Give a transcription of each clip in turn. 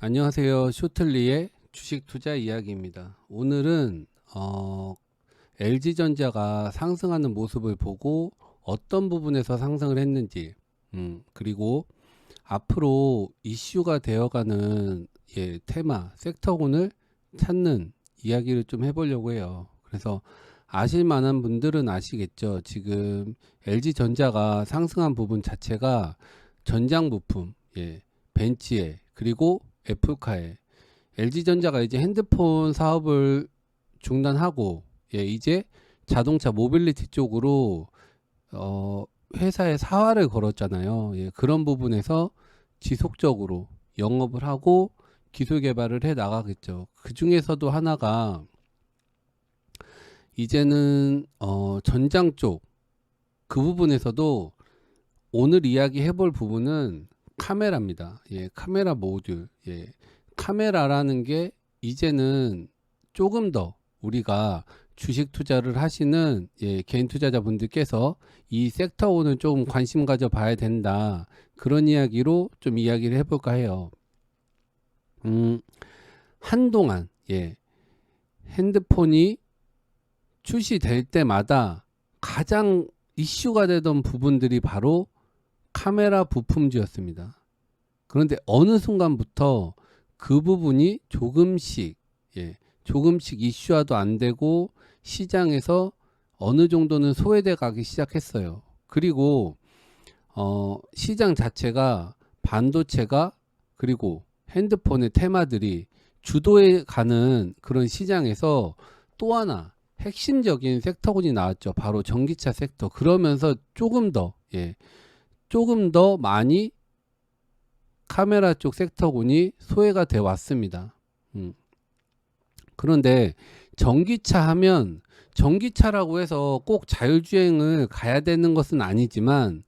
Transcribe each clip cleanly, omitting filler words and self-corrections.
안녕하세요. 쇼틀리의 주식 투자 이야기입니다. 오늘은 LG전자가 상승하는 모습을 보고 어떤 부분에서 상승을 했는지, 그리고 앞으로 이슈가 되어가는 테마, 섹터군을 찾는 이야기를 좀 해보려고 해요. 그래서 아실 만한 분들은 아시겠죠. 지금 LG전자가 상승한 부분 자체가 전장 부품, 벤치에, 그리고 애플카에, LG전자가 이제 핸드폰 사업을 중단하고, 이제 자동차 모빌리티 쪽으로 회사에 사활을 걸었잖아요. 그런 부분에서 지속적으로 영업을 하고 기술 개발을 해 나가겠죠. 그 중에서도 하나가 이제는 전장 쪽 그 부분에서도 오늘 이야기 해볼 부분은 카메라입니다. 카메라 모듈. 카메라라는 게 이제는 조금 더 우리가 주식 투자를 하시는 개인 투자자분들께서 이 섹터오는 좀 관심 가져 봐야 된다. 그런 이야기로 좀 이야기를 해볼까 해요. 한동안 핸드폰이 출시될 때마다 가장 이슈가 되던 부분들이 바로 카메라 부품주였습니다. 그런데 어느 순간부터 그 부분이 조금씩 이슈화도 안 되고 시장에서 어느 정도는 소외돼 가기 시작했어요. 그리고 시장 자체가 반도체가 그리고 핸드폰의 테마들이 주도해 가는 그런 시장에서 또 하나 핵심적인 섹터군이 나왔죠. 바로 전기차 섹터. 그러면서 조금 더 많이 카메라 쪽 섹터군이 소외가 돼 왔습니다. 그런데 전기차 하면 전기차라고 해서 꼭 자율주행을 가야 되는 것은 아니지만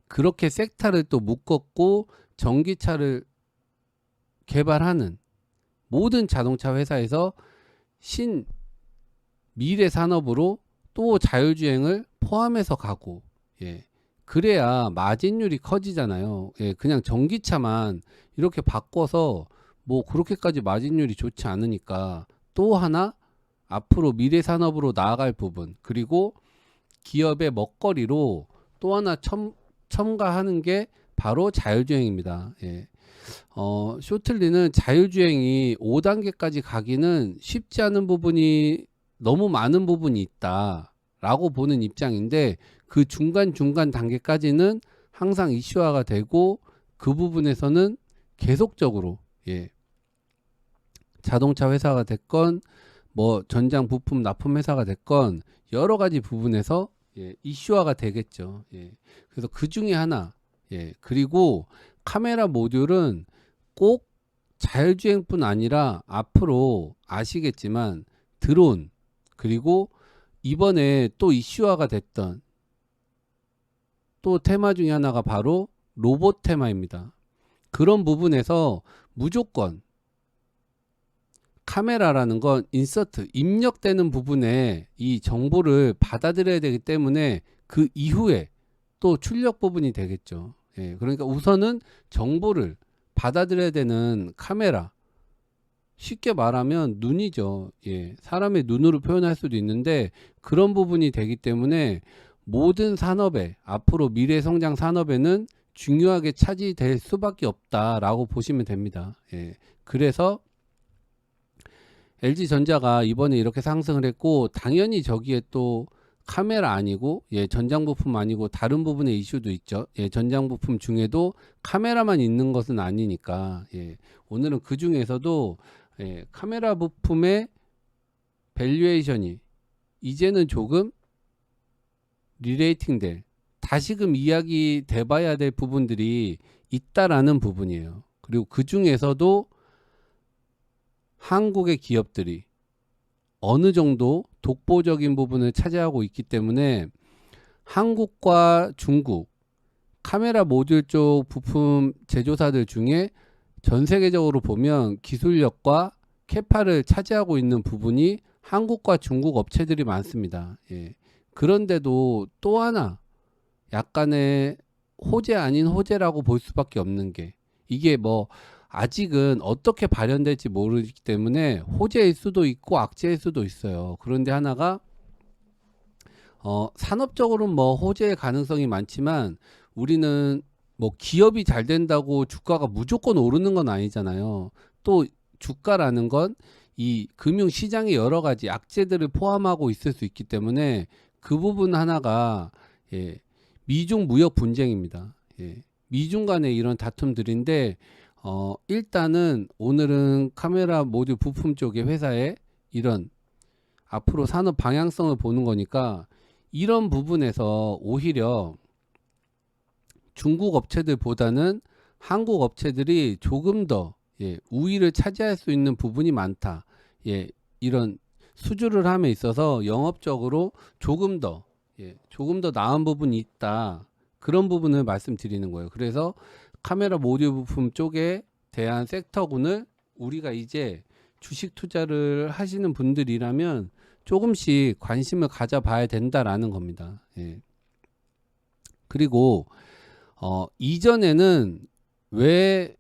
그렇게 섹터를 또 묶었고 전기차를 개발하는 모든 자동차 회사에서 미래 산업으로 또 자율주행을 포함해서 가고, 그래야 마진율이 커지잖아요. 그냥 전기차만 이렇게 바꿔서 뭐 그렇게까지 마진율이 좋지 않으니까 또 하나 앞으로 미래 산업으로 나아갈 부분, 그리고 기업의 먹거리로 또 하나 첨가하는 게 바로 자율주행입니다. 쇼틀리는 자율주행이 5단계까지 가기는 쉽지 않은 부분이 너무 많은 부분이 있다라고 보는 입장인데, 그 중간 단계까지는 항상 이슈화가 되고 그 부분에서는 계속적으로 자동차 회사가 됐건 뭐 전장 부품 납품 회사가 됐건 여러 가지 부분에서 이슈화가 되겠죠. 그래서 그 중에 하나, 그리고 카메라 모듈은 꼭 자율주행뿐 아니라 앞으로 아시겠지만 드론, 그리고 이번에 또 이슈화가 됐던 또 테마 중에 하나가 바로 로봇 테마입니다. 그런 부분에서 무조건 카메라라는 건 인서트, 입력되는 부분에 이 정보를 받아들여야 되기 때문에 그 이후에 또 출력 부분이 되겠죠. 그러니까 우선은 정보를 받아들여야 되는 카메라, 쉽게 말하면 눈이죠. 사람의 눈으로 표현할 수도 있는데 그런 부분이 되기 때문에 모든 산업에, 앞으로 미래 성장 산업에는 중요하게 차지될 수밖에 없다라고 보시면 됩니다. 그래서 LG전자가 이번에 이렇게 상승을 했고, 당연히 저기에 또 카메라 아니고 전장 부품 아니고 다른 부분의 이슈도 있죠. 전장 부품 중에도 카메라만 있는 것은 아니니까 오늘은 그 중에서도 카메라 부품의 밸류에이션이 이제는 조금 리레이팅 될, 다시금 이야기 돼봐야 될 부분들이 있다라는 부분이에요. 그리고 그 중에서도 한국의 기업들이 어느 정도 독보적인 부분을 차지하고 있기 때문에 한국과 중국 카메라 모듈 쪽 부품 제조사들 중에 전 세계적으로 보면 기술력과 캐파를 차지하고 있는 부분이 한국과 중국 업체들이 많습니다. 그런데도 또 하나 약간의 호재 아닌 호재라고 볼 수밖에 없는 게, 이게 뭐 아직은 어떻게 발현될지 모르기 때문에 호재일 수도 있고 악재일 수도 있어요. 그런데 하나가 산업적으로는 뭐 호재의 가능성이 많지만 우리는 뭐 기업이 잘 된다고 주가가 무조건 오르는 건 아니잖아요. 또 주가라는 건 이 금융시장의 여러 가지 악재들을 포함하고 있을 수 있기 때문에 그 부분 하나가 예, 미중 무역 분쟁입니다. 예, 미중 간의 이런 다툼들인데 일단은 오늘은 카메라 모듈 부품 쪽의 회사의 이런 앞으로 산업 방향성을 보는 거니까 이런 부분에서 오히려 중국 업체들보다는 한국 업체들이 조금 더 우위를 차지할 수 있는 부분이 많다. 이런 수주를 함에 있어서 영업적으로 조금 더 나은 부분이 있다. 그런 부분을 말씀드리는 거예요. 그래서 카메라 모듈 부품 쪽에 대한 섹터군을 우리가 이제 주식 투자를 하시는 분들이라면 조금씩 관심을 가져봐야 된다라는 겁니다. 그리고 이전에는 왜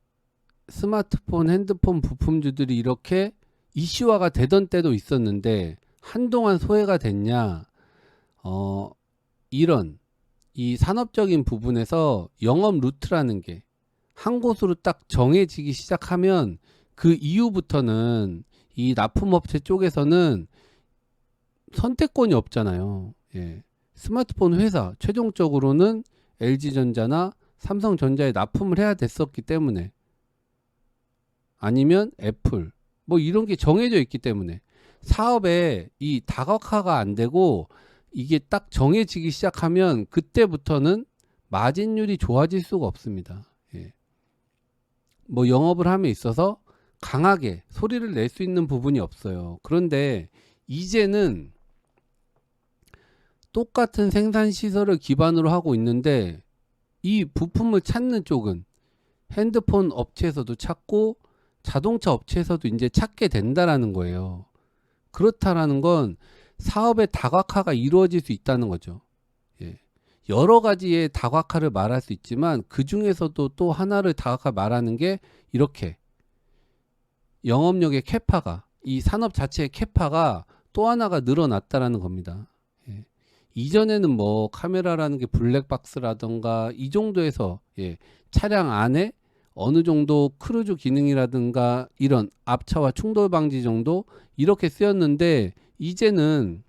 스마트폰, 핸드폰 부품주들이 이렇게 이슈화가 되던 때도 있었는데 한동안 소외가 됐냐? 이런 이 산업적인 부분에서 영업 루트라는 게 한 곳으로 딱 정해지기 시작하면 그 이후부터는 이 납품업체 쪽에서는 선택권이 없잖아요. 스마트폰 회사 최종적으로는 LG전자나 삼성전자에 납품을 해야 됐었기 때문에 아니면 애플 뭐 이런 게 정해져 있기 때문에 사업에 이 다각화가 안 되고 이게 딱 정해지기 시작하면 그때부터는 마진율이 좋아질 수가 없습니다. 뭐 영업을 함에 있어서 강하게 소리를 낼 수 있는 부분이 없어요. 그런데 이제는 똑같은 생산 시설을 기반으로 하고 있는데 이 부품을 찾는 쪽은 핸드폰 업체에서도 찾고 자동차 업체에서도 이제 찾게 된다라는 거예요. 그렇다라는 건 사업의 다각화가 이루어질 수 있다는 거죠. 여러 가지의 다각화를 말할 수 있지만 그 중에서도 또 하나를 다각화 말하는 게 이렇게 영업력의 캐파가 이 산업 자체의 캐파가 또 하나가 늘어났다라는 겁니다. 이전에는 뭐 카메라라는 게 블랙박스라던가 이 정도에서 차량 안에 어느 정도 크루즈 기능이라든가 이런 앞차와 충돌 방지 정도 이렇게 쓰였는데 이제는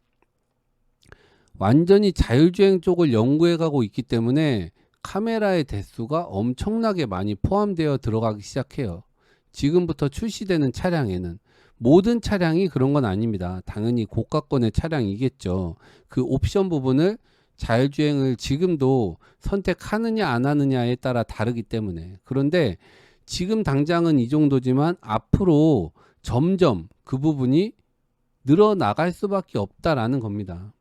완전히 자율주행 쪽을 연구해 가고 있기 때문에 카메라의 대수가 엄청나게 많이 포함되어 들어가기 시작해요. 지금부터 출시되는 차량에는 모든 차량이 그런 건 아닙니다. 당연히 고가권의 차량이겠죠. 그 옵션 부분을 자율주행을 지금도 선택하느냐 안 하느냐에 따라 다르기 때문에 그런데 지금 당장은 이 정도지만 앞으로 점점 그 부분이 늘어나갈 수밖에 없다라는 겁니다.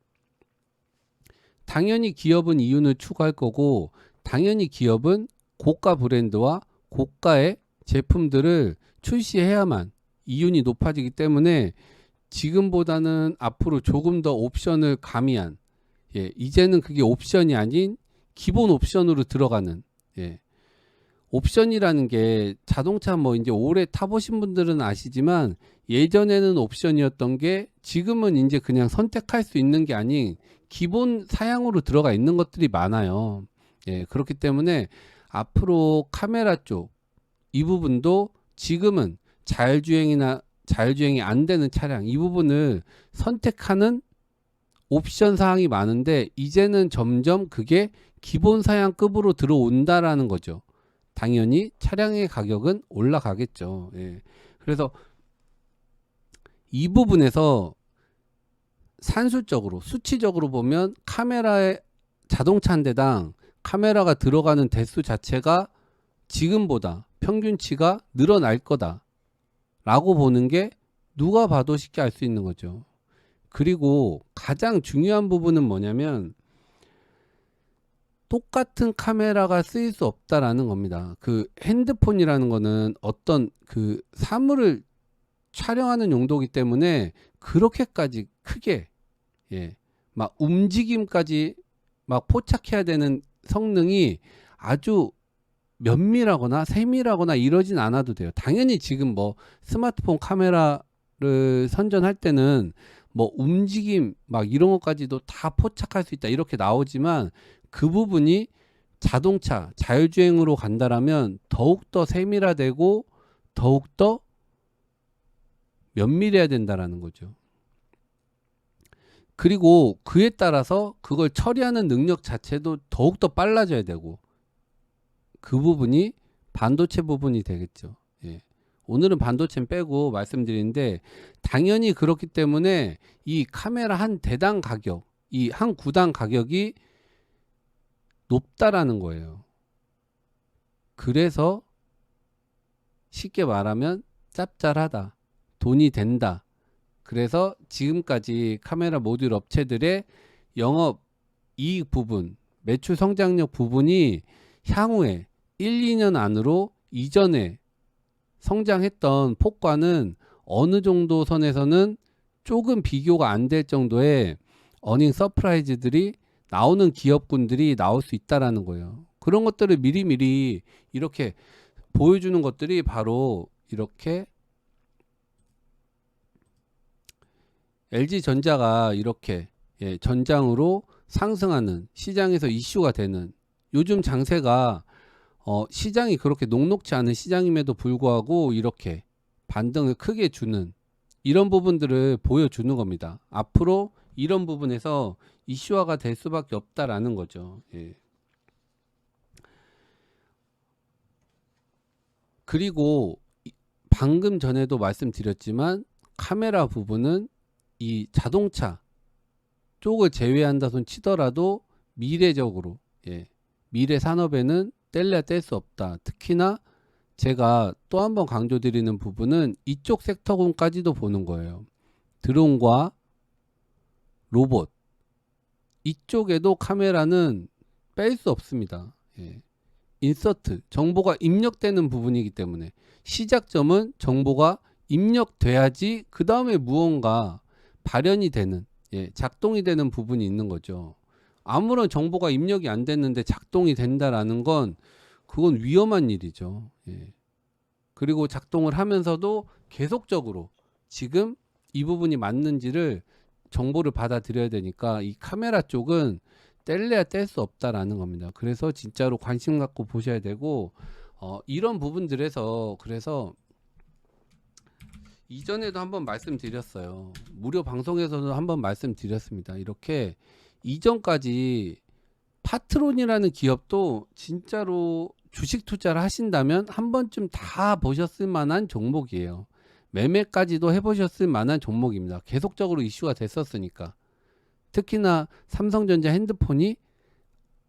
당연히 기업은 이윤을 추구할 거고 당연히 기업은 고가 브랜드와 고가의 제품들을 출시해야만 이윤이 높아지기 때문에 지금보다는 앞으로 조금 더 옵션을 가미한 이제는 그게 옵션이 아닌 기본 옵션으로 들어가는 옵션이라는 게 자동차 뭐 이제 오래 타보신 분들은 아시지만 예전에는 옵션이었던 게 지금은 이제 그냥 선택할 수 있는 게 아닌 기본 사양으로 들어가 있는 것들이 많아요. 그렇기 때문에 앞으로 카메라 쪽 이 부분도 지금은 자율주행이 안 되는 차량 이 부분을 선택하는 옵션 사항이 많은데 이제는 점점 그게 기본 사양급으로 들어온다라는 거죠. 당연히 차량의 가격은 올라가겠죠. 그래서 이 부분에서 산술적으로 수치적으로 보면 카메라의 자동차 한 대당 카메라가 들어가는 대수 자체가 지금보다 평균치가 늘어날 거다 라고 보는 게 누가 봐도 쉽게 알 수 있는 거죠. 그리고 가장 중요한 부분은 뭐냐면 똑같은 카메라가 쓰일 수 없다라는 겁니다. 그 핸드폰이라는 거는 어떤 그 사물을 촬영하는 용도이기 때문에 그렇게까지 크게 막 움직임까지 막 포착해야 되는 성능이 아주 면밀하거나 세밀하거나 이러진 않아도 돼요. 당연히 지금 뭐 스마트폰 카메라를 선전할 때는 뭐 움직임 막 이런 것까지도 다 포착할 수 있다 이렇게 나오지만, 그 부분이 자동차 자율주행으로 간다라면 더욱더 세밀화되고 더욱더 면밀해야 된다라는 거죠. 그리고 그에 따라서 그걸 처리하는 능력 자체도 더욱더 빨라져야 되고, 그 부분이 반도체 부분이 되겠죠. 예. 오늘은 반도체는 빼고 말씀드리는데, 당연히 그렇기 때문에 이 카메라 한 대당 가격, 이 한 구당 가격이 높다라는 거예요. 그래서 쉽게 말하면 짭짤하다, 돈이 된다. 그래서 지금까지 카메라 모듈 업체들의 영업 이익 부분, 매출 성장력 부분이 향후에 1, 2년 안으로 이전에 성장했던 폭과는 어느 정도 선에서는 조금 비교가 안 될 정도의 어닝 서프라이즈들이 나오는 기업군들이 나올 수 있다라는 거예요. 그런 것들을 미리미리 이렇게 보여주는 것들이 바로 이렇게 LG전자가 이렇게 전장으로 상승하는, 시장에서 이슈가 되는, 요즘 장세가 시장이 그렇게 녹록지 않은 시장임에도 불구하고 이렇게 반등을 크게 주는 이런 부분들을 보여주는 겁니다. 앞으로 이런 부분에서 이슈화가 될 수밖에 없다라는 거죠. 예. 그리고 방금 전에도 말씀드렸지만 카메라 부분은 이 자동차 쪽을 제외한다 손 치더라도 미래적으로, 미래 산업에는 뗄래야 뗄 수 없다. 특히나 제가 또 한 번 강조드리는 부분은 이쪽 섹터군까지도 보는 거예요. 드론과 로봇, 이쪽에도 카메라는 뺄 수 없습니다. 인서트, 정보가 입력되는 부분이기 때문에 시작점은 정보가 입력돼야지 그 다음에 무언가 발현이 되는, 작동이 되는 부분이 있는 거죠. 아무런 정보가 입력이 안 됐는데 작동이 된다라는 건 그건 위험한 일이죠. 그리고 작동을 하면서도 계속적으로 지금 이 부분이 맞는지를 정보를 받아들여야 되니까 이 카메라 쪽은 뗄래야 뗄 수 없다라는 겁니다. 그래서 진짜로 관심 갖고 보셔야 되고, 이런 부분들에서, 그래서 이전에도 한번 말씀드렸어요. 무료 방송에서도 한번 말씀드렸습니다. 이렇게 이전까지 파트론이라는 기업도 진짜로 주식 투자를 하신다면 한 번쯤 다 보셨을 만한 종목이에요. 매매까지도 해보셨을 만한 종목입니다. 계속적으로 이슈가 됐었으니까. 특히나 삼성전자 핸드폰이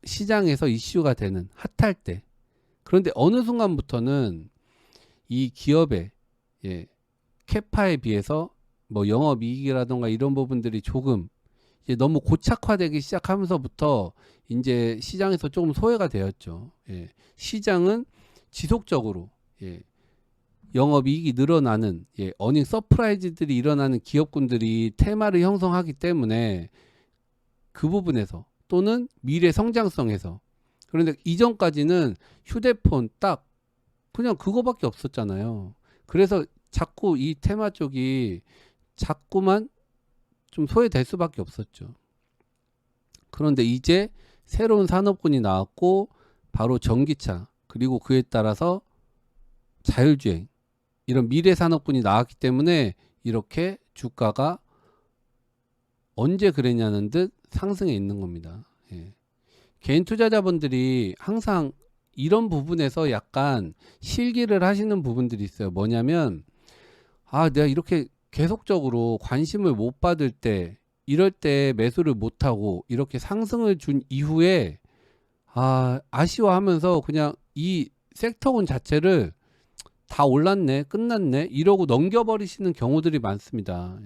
시장에서 이슈가 되는 핫할 때. 그런데 어느 순간부터는 이 기업의 캐파에 비해서 뭐 영업이익이라던가 이런 부분들이 조금 이제 너무 고착화되기 시작하면서부터 이제 시장에서 조금 소외가 되었죠. 시장은 지속적으로 영업이익이 늘어나는 어닝 서프라이즈들이 일어나는 기업군들이 테마를 형성하기 때문에 그 부분에서 또는 미래 성장성에서, 그런데 이전까지는 휴대폰 딱 그냥 그거밖에 없었잖아요. 그래서 자꾸 이 테마 쪽이 자꾸만 좀 소외될 수밖에 없었죠. 그런데 이제 새로운 산업군이 나왔고 바로 전기차, 그리고 그에 따라서 자율주행, 이런 미래 산업군이 나왔기 때문에 이렇게 주가가 언제 그랬냐는 듯 상승해 있는 겁니다. 개인 투자자분들이 항상 이런 부분에서 약간 실기를 하시는 부분들이 있어요. 뭐냐면, 내가 이렇게 계속적으로 관심을 못 받을 때, 이럴 때 매수를 못하고 이렇게 상승을 준 이후에 아쉬워하면서 그냥 이 섹터군 자체를 다 올랐네, 끝났네 이러고 넘겨버리시는 경우들이 많습니다.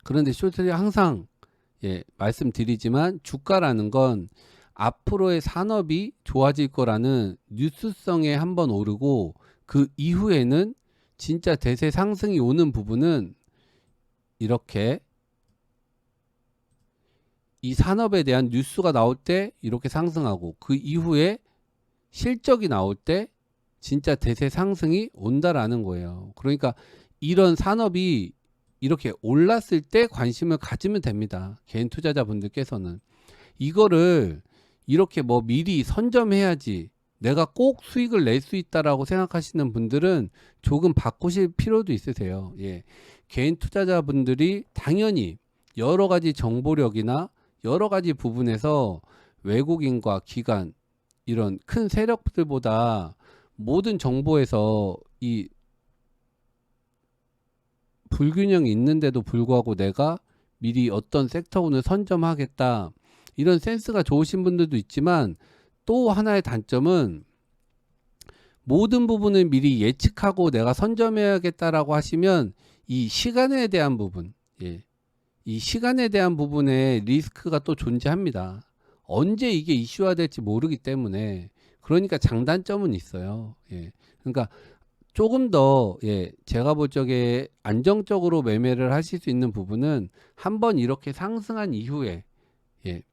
그런데 쇼트리 항상 말씀드리지만 주가라는 건 앞으로의 산업이 좋아질 거라는 뉴스성에 한번 오르고 그 이후에는 진짜 대세 상승이 오는 부분은 이렇게 이 산업에 대한 뉴스가 나올 때 이렇게 상승하고 그 이후에 실적이 나올 때 진짜 대세 상승이 온다라는 거예요. 그러니까 이런 산업이 이렇게 올랐을 때 관심을 가지면 됩니다. 개인 투자자분들께서는 이거를 이렇게 뭐 미리 선점해야지 내가 꼭 수익을 낼 수 있다라고 생각하시는 분들은 조금 바꾸실 필요도 있으세요. 예. 개인 투자자분들이 당연히 여러 가지 정보력이나 여러 가지 부분에서 외국인과 기관 이런 큰 세력들보다 모든 정보에서 이 불균형이 있는데도 불구하고 내가 미리 어떤 섹터군을 선점하겠다 이런 센스가 좋으신 분들도 있지만 또 하나의 단점은 모든 부분을 미리 예측하고 내가 선점해야겠다라고 하시면 이 시간에 대한 부분, 예. 이 시간에 대한 부분에 리스크가 또 존재합니다. 언제 이게 이슈화 될지 모르기 때문에 그러니까 장단점은 있어요. 예. 그러니까 조금 더 예, 제가 볼 적에 안정적으로 매매를 하실 수 있는 부분은 한번 이렇게 상승한 이후에 예,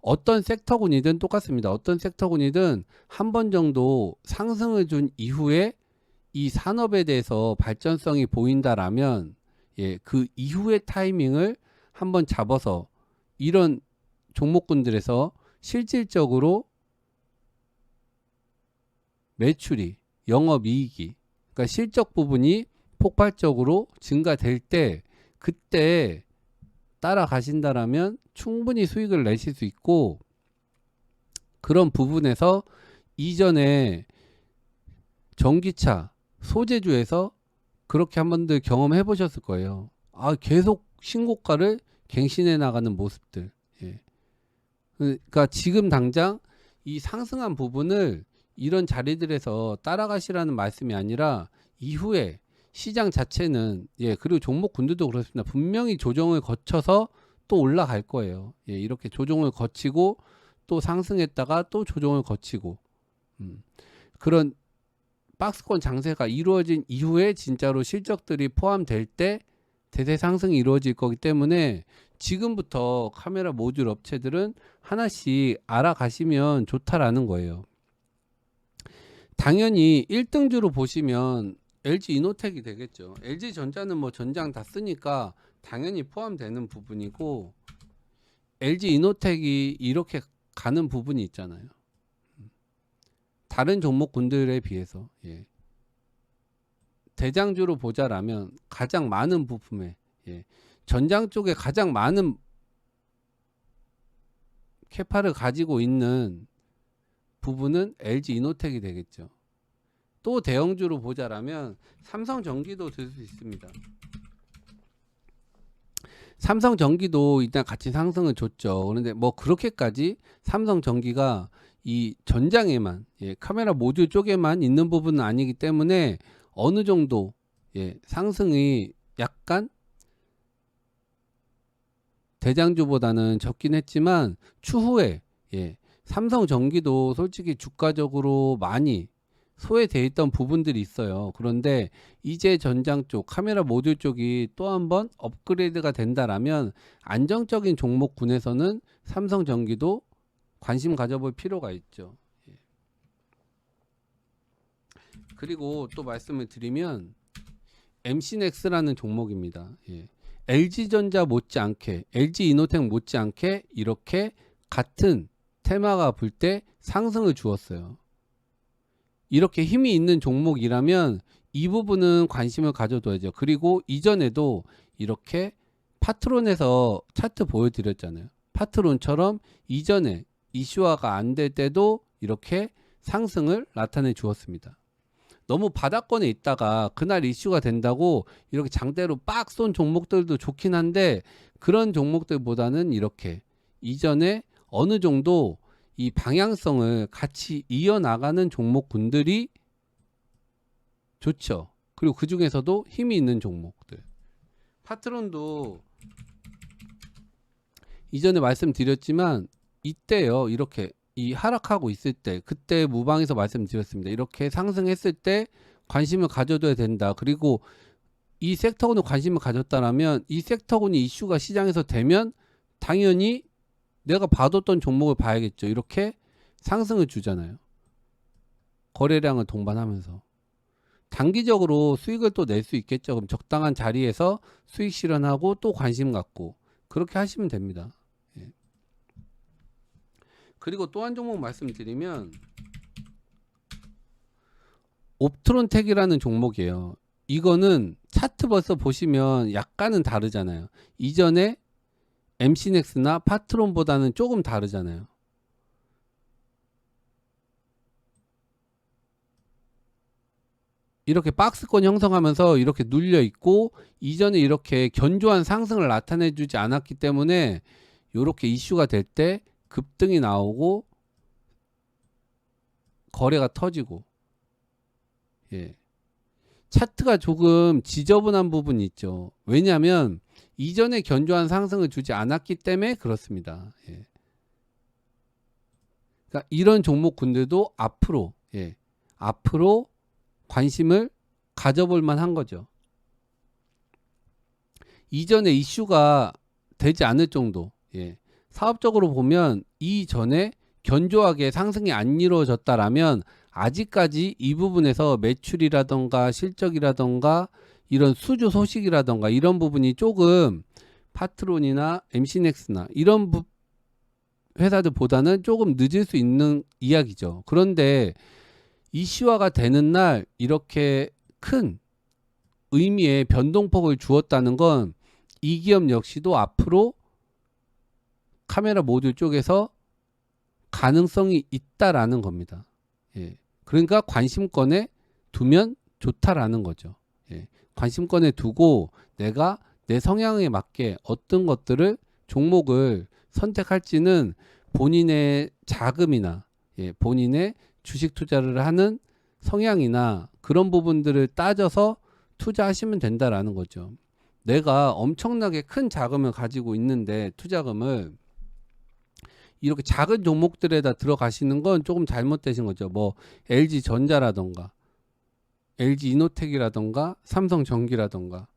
어떤 섹터군이든 똑같습니다. 어떤 섹터군이든 한 번 정도 상승을 준 이후에 이 산업에 대해서 발전성이 보인다라면 예, 그 이후의 타이밍을 한번 잡아서 이런 종목군들에서 실질적으로 매출이 영업이익이 그러니까 실적 부분이 폭발적으로 증가될 때 그때 따라가신다라면 충분히 수익을 내실 수 있고 그런 부분에서 이전에 전기차 소재주에서 그렇게 한 번들 경험해 보셨을 거예요. 아, 계속 신고가를 갱신해 나가는 모습들. 예. 그러니까 지금 당장 이 상승한 부분을 이런 자리들에서 따라가시라는 말씀이 아니라 이후에 시장 자체는 예 그리고 종목군들도 그렇습니다. 분명히 조정을 거쳐서 또 올라갈 거예요. 예, 이렇게 조정을 거치고 또 상승했다가 또 조정을 거치고 그런 박스권 장세가 이루어진 이후에 진짜로 실적들이 포함될 때 대세 상승이 이루어질 거기 때문에 지금부터 카메라 모듈 업체들은 하나씩 알아가시면 좋다라는 거예요. 당연히 1등주로 보시면 LG 이노텍이 되겠죠. LG전자는 뭐 전장 다 쓰니까 당연히 포함되는 부분이고 LG 이노텍이 이렇게 가는 부분이 있잖아요. 다른 종목군들에 비해서 예. 대장주로 보자라면 가장 많은 부품에 예. 전장 쪽에 가장 많은 캐파를 가지고 있는 부분은 LG 이노텍이 되겠죠. 또 대형주로 보자라면 삼성전기도 들 수 있습니다. 삼성전기도 일단 같이 상승을 줬죠. 그런데 뭐 그렇게까지 삼성전기가 이 전장에만 예, 카메라 모듈 쪽에만 있는 부분은 아니기 때문에 어느 정도 예, 상승이 약간 대장주보다는 적긴 했지만 추후에 예, 삼성전기도 솔직히 주가적으로 많이 소외되어 있던 부분들이 있어요. 그런데 이제 전장 쪽 카메라 모듈 쪽이 또 한번 업그레이드가 된다라면 안정적인 종목군에서는 삼성전기도 관심 가져볼 필요가 있죠. 예. 그리고 또 말씀을 드리면 MC넥스라는 종목입니다. 예. LG전자 못지않게 LG이노텍 못지않게 이렇게 같은 테마가 불 때 상승을 주었어요. 이렇게 힘이 있는 종목이라면 이 부분은 관심을 가져둬야죠. 그리고 이전에도 이렇게 파트론에서 차트 보여드렸잖아요. 파트론처럼 이전에 이슈화가 안 될 때도 이렇게 상승을 나타내 주었습니다. 너무 바닥권에 있다가 그날 이슈가 된다고 이렇게 장대로 빡 쏜 종목들도 좋긴 한데 그런 종목들보다는 이렇게 이전에 어느 정도 이 방향성을 같이 이어나가는 종목군들이 좋죠. 그리고 그 중에서도 힘이 있는 종목들. 파트론도 이전에 말씀드렸지만 이때요. 이렇게 이 하락하고 있을 때 그때 무방에서 말씀드렸습니다. 이렇게 상승했을 때 관심을 가져둬야 된다. 그리고 이 섹터군에 관심을 가졌다라면 이 섹터군이 이슈가 시장에서 되면 당연히 내가 봐뒀던 종목을 봐야겠죠. 이렇게 상승을 주잖아요. 거래량을 동반하면서 단기적으로 수익을 또 낼 수 있겠죠. 그럼 적당한 자리에서 수익 실현하고 또 관심 갖고 그렇게 하시면 됩니다. 예. 그리고 또 한 종목 말씀드리면 옵트론텍이라는 종목이에요. 이거는 차트 벌써 보시면 약간은 다르잖아요. 이전에 MC넥스나 파트론보다는 조금 다르잖아요. 이렇게 박스권 형성하면서 이렇게 눌려 있고 이전에 이렇게 견조한 상승을 나타내 주지 않았기 때문에 이렇게 이슈가 될 때 급등이 나오고 거래가 터지고, 예. 차트가 조금 지저분한 부분이 있죠. 왜냐하면 이전에 견조한 상승을 주지 않았기 때문에 그렇습니다. 예. 그러니까 이런 종목군들도 앞으로, 예, 앞으로 관심을 가져볼 만한 거죠. 이전에 이슈가 되지 않을 정도, 예, 사업적으로 보면 이전에 견조하게 상승이 안 이루어졌다라면 아직까지 이 부분에서 매출이라던가 실적이라던가 이런 수주 소식이라던가 이런 부분이 조금 파트론이나 MC넥스나 이런 회사들보다는 조금 늦을 수 있는 이야기죠. 그런데 이슈화가 되는 날 이렇게 큰 의미의 변동폭을 주었다는 건 이 기업 역시도 앞으로 카메라 모듈 쪽에서 가능성이 있다라는 겁니다. 예. 그러니까 관심권에 두면 좋다라는 거죠. 예. 관심권에 두고 내가 내 성향에 맞게 어떤 것들을 종목을 선택할지는 본인의 자금이나, 예, 본인의 주식 투자를 하는 성향이나 그런 부분들을 따져서 투자하시면 된다라는 거죠. 내가 엄청나게 큰 자금을 가지고 있는데 투자금을 이렇게 작은 종목들에다 들어가시는 건 조금 잘못되신 거죠. 뭐 LG전자라던가 LG이노텍이라던가 삼성전기라던가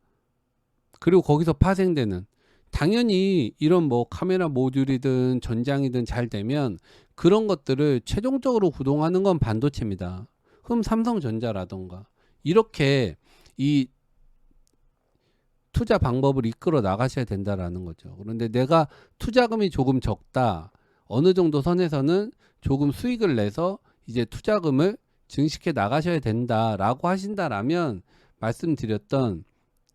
그리고 거기서 파생되는, 당연히 이런 뭐 카메라 모듈이든 전장이든 잘 되면 그런 것들을 최종적으로 구동하는 건 반도체입니다. 그럼 삼성전자라던가 이렇게 이 투자 방법을 이끌어 나가셔야 된다라는 거죠. 그런데 내가 투자금이 조금 적다, 어느 정도 선에서는 조금 수익을 내서 이제 투자금을 증식해 나가셔야 된다라고 하신다라면 말씀드렸던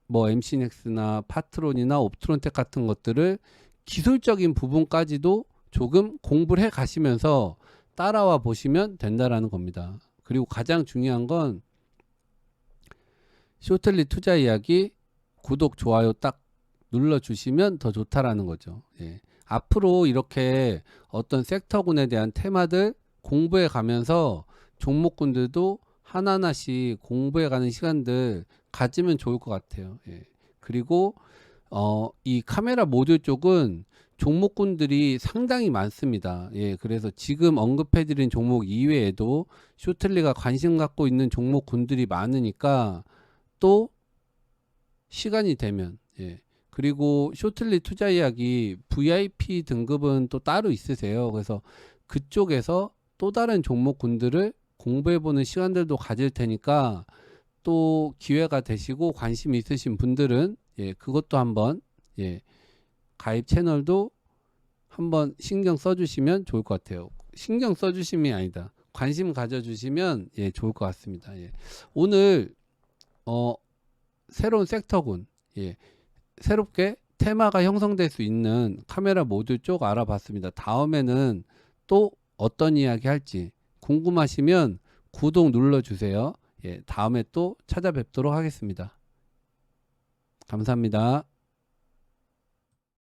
뭐 MC넥스나 파트론이나 옵트론텍 같은 것들을 기술적인 부분까지도 조금 공부를 해 가시면서 따라와 보시면 된다라는 겁니다. 그리고 가장 중요한 건 쇼틀리 투자 이야기 구독, 좋아요 딱 눌러주시면 더 좋다라는 거죠. 예. 앞으로 이렇게 어떤 섹터군에 대한 테마들 공부해 가면서 종목군들도 하나하나씩 공부해 가는 시간들 가지면 좋을 것 같아요. 예. 그리고 이 카메라 모듈 쪽은 종목군들이 상당히 많습니다. 예. 그래서 지금 언급해 드린 종목 이외에도 쇼틀리가 관심 갖고 있는 종목군들이 많으니까 또 시간이 되면, 예. 그리고 쇼틀리 투자 이야기 VIP 등급은 또 따로 있으세요. 그래서 그쪽에서 또 다른 종목군들을 공부해보는 시간들도 가질 테니까 또 기회가 되시고 관심 있으신 분들은, 예, 그것도 한번, 예, 가입 채널도 한번 신경 써주시면 좋을 것 같아요. 신경 써주심이 아니다, 관심 가져주시면, 예, 좋을 것 같습니다. 예. 오늘 새로운 섹터군, 예, 새롭게 테마가 형성될 수 있는 카메라 모듈 쪽 알아봤습니다. 다음에는 또 어떤 이야기 할지 궁금하시면 구독 눌러주세요. 예, 다음에 또 찾아뵙도록 하겠습니다. 감사합니다.